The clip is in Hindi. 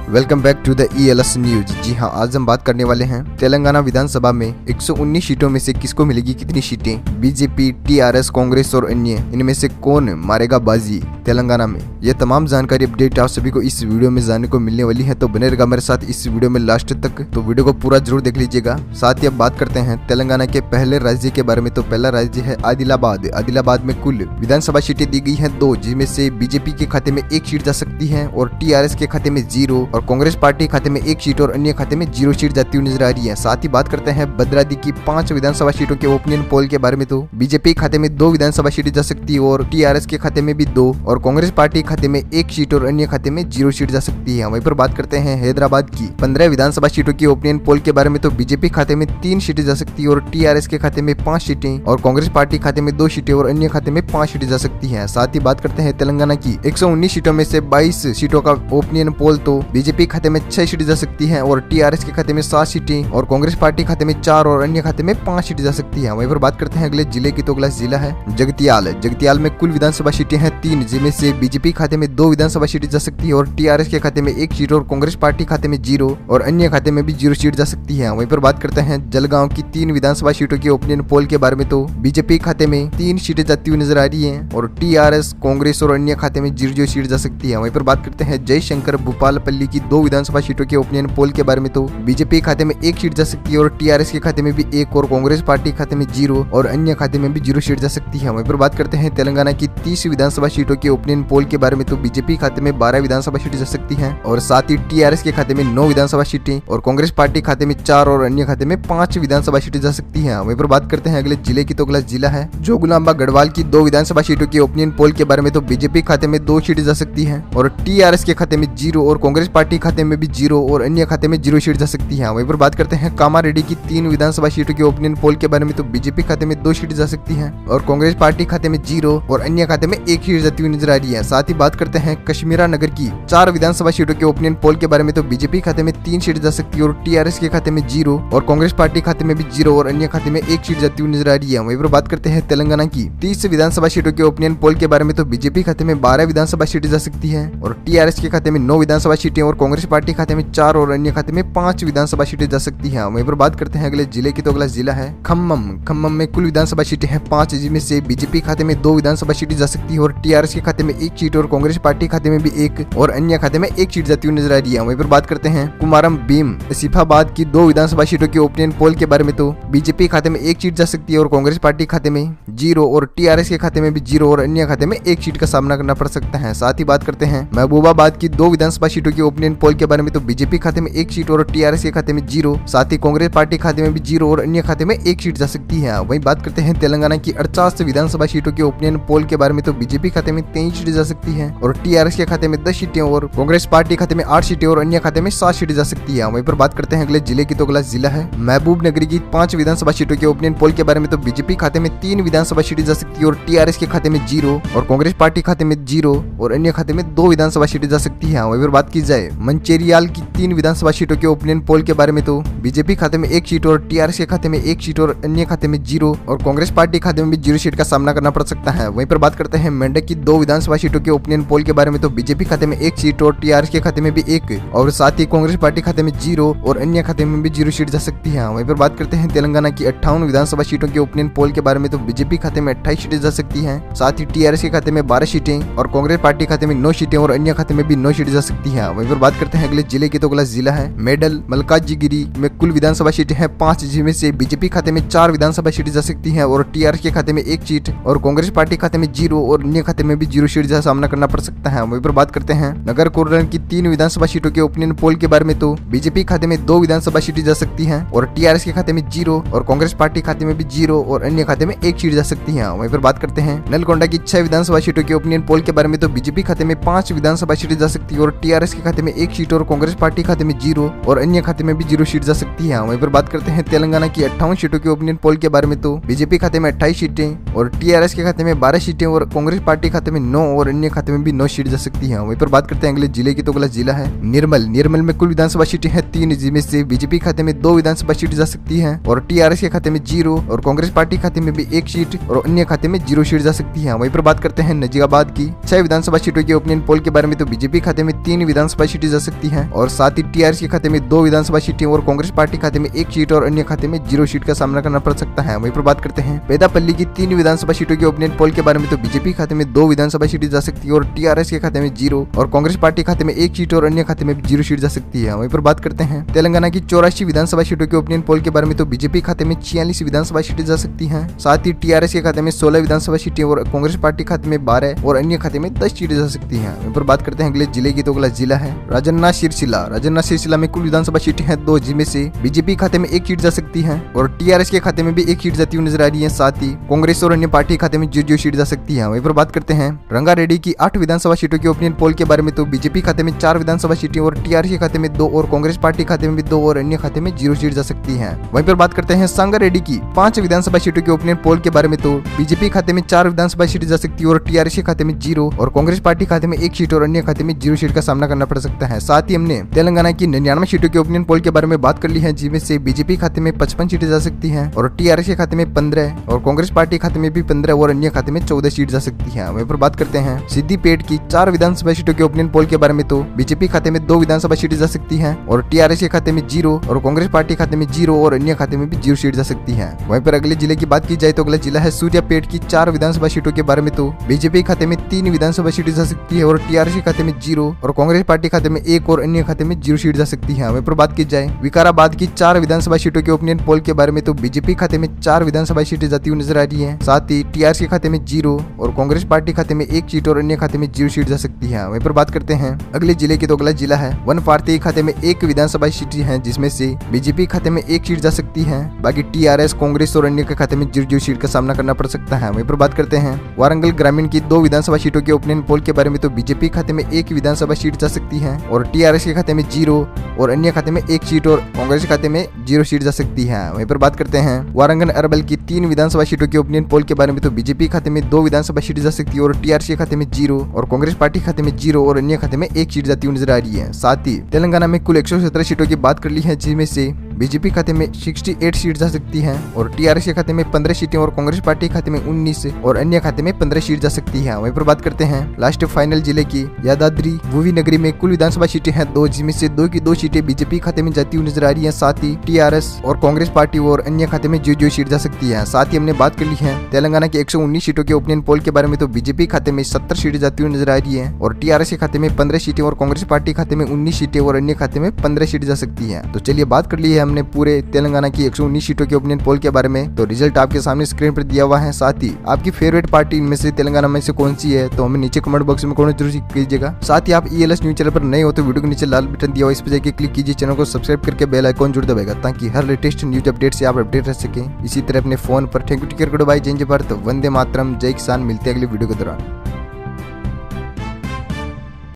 Welcome back to the ELS news. जी हाँ, आज हम बात करने वाले हैं तेलंगाना विधानसभा में 119 सीटों में से किसको मिलेगी कितनी सीटें। बीजेपी, TRS, कांग्रेस और अन्य, इनमें से कौन मारेगा बाजी तेलंगाना में। यह तमाम जानकारी अपडेट आप सभी को इस वीडियो में जानने को मिलने वाली है, तो बने रहेगा मेरे साथ इस वीडियो में लास्ट तक। तो वीडियो को पूरा जरूर देख लीजिएगा। साथ ही अब बात करते हैं तेलंगाना के पहले राज्य के बारे में। तो पहला राज्य है आदिलाबाद। आदिलाबाद में कुल विधानसभा सीटें दी गई है 2, जिसमें से बीजेपी के खाते में 1 सीट जा सकती है और TRS के खाते में 0 और कांग्रेस पार्टी खाते में 1 सीट और अन्य खाते में 0 सीट जाती हुई नजर आ रही है। साथ ही बात करते हैं भद्रादी की 5 विधानसभा सीटों के ओपिनियन पोल के बारे में। तो बीजेपी खाते में 2 विधानसभा सीटें जा सकती है और TRS के खाते में भी 2 और कांग्रेस पार्टी खाते में 1 सीट और अन्य खाते में 0 सीट जा सकती है। वहीं पर बात करते हैं हैदराबाद की 15 विधानसभा सीटों के ओपिनियन पोल के बारे में। तो बीजेपी खाते में 3 सीटें जा सकती है और TRS के खाते में 5 सीटें और कांग्रेस पार्टी खाते में 2 सीटें और अन्य खाते में 5 सीटें जा सकती है। साथ ही बात करते हैं तेलंगाना की 119 सीटों में से 22 सीटों का ओपिनियन पोल। तो बीजेपी खाते में 6 सीटें जा सकती हैं और TRS के खाते में 7 सीटें और कांग्रेस पार्टी खाते में 4 और अन्य खाते में 5 सीटें जा सकती हैं। वहीं पर बात करते हैं अगले जिले की। तो अगला जिला है जगतियाल। जगतियाल में कुल विधानसभा सीटें हैं 3, जिनमें से बीजेपी खाते में 2 विधानसभा सीटें जा सकती है और TRS के खाते में 1 सीट और कांग्रेस पार्टी खाते में 0 और अन्य खाते में भी 0 सीट जा सकती है। वहीं पर बात करते हैं जलगांव की 3 विधानसभा सीटों के ओपिनियन पोल के बारे में। तो बीजेपी खाते में 3 सीटें जाती हुई नजर आ रही है और TRS, कांग्रेस और अन्य खाते में 0 सीट जा सकती है। वहीं पर बात करते हैं जयशंकर भूपालपल्ली की 2 विधानसभा सीटों के ओपिनियन पोल के बारे में। तो बीजेपी खाते में 1 सीट जा सकती है और TRS के खाते में भी 1 और कांग्रेस पार्टी खाते में 0 और अन्य खाते में भी 0 सीट जा सकती है। वहीं पर बात करते हैं तेलंगाना की 30 विधानसभा सीटों के ओपिनियन पोल के बारे में। तो बीजेपी खाते में 12 विधानसभा सीटें जा सकती हैं और साथ ही TRS के खाते में 9 विधानसभा सीटें और कांग्रेस पार्टी खाते में 4 और अन्य खाते में 5 विधानसभा सीटें जा सकती हैं। वहीं पर बात करते हैं अगले जिले की। तो अगला जिला है जोगुलांबा गढ़वाल की 2 विधानसभा सीटों के ओपिनियन पोल के बारे में। तो बीजेपी खाते में 2 सीटें जा सकती हैं और TRS के खाते में 0 और कांग्रेस पार्टी खाते में भी 0 और अन्य खाते में 0 सीट जा सकती है। वहीं पर बात करते हैं कामारेड्डी की 3 विधानसभा सीटों के ओपिनियन पोल के बारे में। तो बीजेपी खाते में 2 सीट जा सकती हैं और कांग्रेस पार्टी खाते में 0 और अन्य खाते में 1 सीट जाती हुई नजर आ रही है। साथ ही बात करते हैं कश्मीरा नगर की 4 विधानसभा सीटों के ओपिनियन पोल के बारे में। तो बीजेपी खाते में 3 सीट जा सकती है और TRS के खाते में 0 और कांग्रेस पार्टी खाते में भी 0 और अन्य खाते में 1 सीट जाती हुई नजर आ रही है। वहीं पर बात करते हैं तेलंगाना की 30 विधानसभा सीटों के ओपिनियन पोल के बारे में। तो बीजेपी खाते में 12 विधानसभा सीटें जा सकती है और TRS के खाते में 9 विधानसभा सीटें और कांग्रेस पार्टी खाते में 4 और अन्य खाते में 5 विधानसभा सीटें जा सकती है। वहीं पर बात करते हैं अगले जिले की। तो अगला जिला है खम्मम। खम्मम में कुल विधानसभा सीटें हैं 5, जिनमें से बीजेपी खाते में 2 विधानसभा सीटें जा सकती है और TRS के खाते में 1 सीट और कांग्रेस पार्टी खाते में भी 1 और अन्य खाते में 1 सीट जाती हुई नजर आ रही है। वहीं पर बात करते हैं कुमारम भीम आसिफाबाद की 2 विधानसभा सीटों के ओपिनियन पोल के बारे में। तो बीजेपी खाते में 1 सीट जा सकती है और कांग्रेस पार्टी खाते में 0 और TRS के खाते में भी 0 और अन्य खाते में 1 सीट का सामना करना पड़ सकता है। साथ ही बात करते हैं महबूबाबाद की 2 विधानसभा सीटों के ओपिनियन पोल के बारे में। तो बीजेपी खाते में 1 सीट और TRS के खाते में 0, साथ ही कांग्रेस पार्टी खाते में भी 0 और अन्य खाते में 1 सीट जा सकती है। वहीं बात करते हैं तेलंगाना की 48 विधानसभा सीटों के ओपिनियन पोल के बारे में। तो बीजेपी खाते में 23 सीटें जा सकती है और TRS के खाते में 10 सीटें और कांग्रेस पार्टी खाते में 8 सीटें और अन्य खाते में 7 सीटें जा सकती है। वहीं पर बात करते हैं अगले जिले की। तो अगला जिला है महबूब नगर की 5 विधानसभा सीटों के ओपिनियन पोल के बारे में। तो बीजेपी खाते में 3 विधानसभा सीटें जा सकती है और TRS के खाते में 0 और कांग्रेस पार्टी खाते में 0 और अन्य खाते में 2 विधानसभा सीटें जा सकती है। वहीं पर बात की जाए मंचेरियाल की 3 विधानसभा सीटों के ओपिनियन पोल के बारे में। तो बीजेपी खाते में 1 सीट और TRS के खाते में 1 सीट और अन्य खाते में 0 और कांग्रेस पार्टी खाते में भी 0 सीट का सामना करना पड़ सकता है। वहीं पर बात करते हैं मेंढक की 2 विधानसभा सीटों के ओपिनियन पोल के बारे में। तो बीजेपी खाते में 1 सीट और TRS के खाते में भी 1 और साथ ही कांग्रेस पार्टी खाते में 0 और अन्य खाते में भी 0 सीट जा सकती है। वहीं पर बात करते हैं तेलंगाना की 58 विधानसभा सीटों के ओपिनियन पोल के बारे में। तो बीजेपी खाते में 28 सीटें जा सकती हैं, साथ ही TRS के खाते में 12 सीटें और कांग्रेस पार्टी खाते में 9 सीटें और अन्य खाते में भी 9 सीटें जा सकती है। वहीं पर बात करते हैं अगले जिले की। तो अगला जिला है मेडल मल्काजीगिरी में कुल विधानसभा सीटें हैं 5, जिनमें से बीजेपी खाते में 4 विधानसभा सीटें जा सकती हैं और TRS के खाते में 1 सीट और कांग्रेस पार्टी खाते में 0 और अन्य खाते में भी 0 सीट का सामना करना पड़ सकता है। वहीं पर बात करते हैं नगर कोरल की 3 विधानसभा सीटों के ओपिनियन पोल के बारे में। तो बीजेपी खाते में 2 विधानसभा सीटें जा सकती हैं और TRS के खाते में 0 और कांग्रेस पार्टी खाते में भी 0 और अन्य खाते में 1 सीट जा सकती है। वहीं पर बात करते हैं नलगोंडा की 6 विधानसभा सीटों के ओपिनियन पोल के बारे में। तो बीजेपी खाते में 5 विधानसभा सीटें जा सकती है और TRS के खाते में 1 सीट और कांग्रेस पार्टी खाते में 0 और अन्य खाते में भी 0 सीट जा सकती है। वहीं पर बात करते हैं तेलंगाना की 58 सीटों के ओपिनियन पोल के बारे में। तो बीजेपी खाते में 28 सीटें और TRS के खाते में 12 सीटें और कांग्रेस पार्टी खाते में 9 और अन्य खाते में भी 9 सीट जा सकती है। वहीं पर बात करते हैं अगले जिले की। तो अगला जिला है निर्मल। निर्मल में कुल विधानसभा सीटें हैं 3, जिनमें से बीजेपी खाते में 2 विधानसभा सीट जा सकती है और TRS के खाते में 0 और कांग्रेस पार्टी खाते में भी 1 सीट और अन्य खाते में 0 सीट जा सकती है। वहीं पर बात करते हैं नजीबाबाद की 6 विधानसभा सीटों के ओपिनियन पोल के बारे में। तो बीजेपी खाते में 3 विधानसभा सीटें जा सकती हैं और साथ ही टीआरएस के खाते में 2 विधानसभा सीटें और कांग्रेस पार्टी खाते में 1 सीट और अन्य खाते में 0 सीट का सामना करना पड़ सकता है। वहीं पर बात करते हैं पेदापल्ली की 3 विधानसभा सीटों के ओपिनियन पोल के बारे में, तो बीजेपी खाते में 2 विधानसभा सीटें जा सकती है और टीआरएस के खाते में 0 और कांग्रेस पार्टी खाते में 1 सीट और अन्य खाते में 0 सीट जा सकती है। वहीं पर बात करते हैं तेलंगाना की 84 विधानसभा सीटों के ओपिनियन पोल के बारे में, तो बीजेपी खाते में 46 विधानसभा सीटें जा सकती हैं। साथ ही टीआरएस के खाते में 16 विधानसभा सीटें और कांग्रेस पार्टी खाते में 12 और अन्य खाते में 10 सीटें जा सकती हैं। वहीं पर बात करते हैं अगले जिले की, तो अगला जिला है राजन्ना सिरसिला। राजन्ना सिरसिला में कुल विधानसभा सीटें हैं 2, जिनमें से बीजेपी खाते में 1 सीट जा सकती है और टीआरएस के खाते में भी 1 सीट जाती हुई नजर आ रही है। साथ ही कांग्रेस और अन्य पार्टी खाते में 0 सीट जा सकती है। वहीं पर बात करते हैं रंगारेड्डी की 8 विधानसभा सीटों के ओपिनियन पोल के बारे में, तो बीजेपी खाते में 4 विधानसभा सीटें और टीआरएस के खाते में 2 और कांग्रेस पार्टी खाते में भी 2 और अन्य खाते में 0 सीट जा सकती है। वहीं पर बात करते हैं संगारेड्डी की 5 विधानसभा सीटों के ओपिनियन पोल के बारे में, तो बीजेपी खाते में 4 विधानसभा सीटें जा सकती है और टीआरएस के खाते में 0 और कांग्रेस पार्टी खाते में 1 सीट और अन्य खाते में 0 सीट का सामना करना पड़ सकता है। साथ ही हमने तेलंगाना की 99 सीटों के ओपिनियन पोल के बारे में बात कर ली है, जिसमें से बीजेपी खाते में 55 सीटें जा सकती हैं और टीआरएस के खाते में 15 और कांग्रेस पार्टी खाते में भी 15 और अन्य खाते में 14 सीट जा सकती है। वहीं पर बात करते हैं सिद्दीपेट की 4 विधानसभा सीटों के ओपिनियन पोल के बारे में, तो बीजेपी खाते में 2 विधानसभा सीटें जा सकती हैं और टीआरएस के खाते में 0 और कांग्रेस पार्टी खाते में 0 और अन्य खाते में भी 0 सीट जा सकती है। वहीं पर अगले जिले की बात की जाए तो अगला जिला है सूर्यापेट की 4 विधानसभा सीटों के बारे में, तो बीजेपी खाते में 3 विधानसभा सीटें जा सकती है और टीआरएस के खाते में 0 और कांग्रेस पार्टी खाते में 1 और अन्य खाते में 0 सीट जा सकती है। वहीं पर बात की जाए विकाराबाद की 4 विधानसभा सीटों के ओपिनियन पोल के बारे में, तो बीजेपी खाते में 4 विधानसभा सीटें जाती हुई नजर आ रही है। साथ ही टीआरएस के खाते में 0 और कांग्रेस पार्टी खाते में 1 सीट और अन्य खाते में 0 सीट जा सकती है। वहीं पर बात करते हैं अगले जिले की, तो अगला जिला है वनपार्टी खाते में 1 विधानसभा सीट है, जिसमें से बीजेपी खाते में 1 सीट जा सकती है। बाकी टीआरएस कांग्रेस और अन्य के खाते में 0 सीट का सामना करना पड़ सकता है। वहीं पर बात करते हैं वारंगल ग्रामीण की 2 विधानसभा सीटों के ओपिनियन पोल के बारे में, तो बीजेपी खाते में 1 विधानसभा सीट जा सकती है और टीआरएस के खाते में 0 और अन्य खाते में 1 सीट और कांग्रेस खाते में 0 सीट जा सकती है। वहीं पर बात करते हैं वारंगल अरबल की 3 विधानसभा सीटों के ओपिनियन पोल के बारे में, तो बीजेपी खाते में 2 विधानसभा सीटें जा सकती है और टीआरएस के खाते में 0 और कांग्रेस पार्टी खाते में 0 और अन्य खाते में 1 सीट जाती हुई नजर आ रही है। साथ ही तेलंगाना में कुल 117 सीटों की बात कर ली है, जिसमें से बीजेपी खाते में 68 सीट जा सकती हैं और टीआरएस के खाते में 15 सीटें और कांग्रेस पार्टी खाते में 19 और अन्य खाते में 15 सीट जा सकती है। वहीं पर बात करते हैं लास्ट फाइनल जिले की यादाद्री भुवी नगरी में कुल विधानसभा सीटें हैं 2, जिसमें से 2 की 2 सीटें बीजेपी खाते में जाती हुई नजर आ रही है। साथ ही टीआरएस और कांग्रेस पार्टी और अन्य खाते में 0 सीट जा सकती है। साथ ही हमने बात कर ली है तेलंगाना के 119 सीटों के ओपिनियन पोल के बारे में, तो बीजेपी खाते में 70 सीटें जाती हुई नजर आ रही है और टीआरएस के खाते में 15 सीटें और कांग्रेस पार्टी खाते में 19 सीटें और अन्य खाते में 15 सीट जा सकती है। तो चलिए बात कर ली है हमने पूरे तेलंगाना की 119 सीटों के ओपिनियन पोल के बारे में। तो रिजल्ट आपके सामने स्क्रीन पर दिया हुआ है। साथ ही आपकी फेवरेट पार्टी इनमें से तेलंगाना में से कौन सी है, तो हमें नीचे कमेंट बॉक्स में कमेंट जरूर कीजिएगा। साथ ही आप ईएलएस न्यूज चैनल पर नए हो तो वीडियो के नीचे लाल बटन दिया हुआ, इस पर जाकर क्लिक कीजिए, चैनल को सब्सक्राइब करके बेल आइकॉन जरूर दबाएगा ताकि हर लेटेस्ट न्यूज अपडेट से आप अपडेट रह सके। इसी तरह अपने फोन पर थैंक यू टिकर गुड बाय, जय हिंद भारत, वंदे मातरम, जय किसान। मिलते हैं अगले वीडियो के दौरान।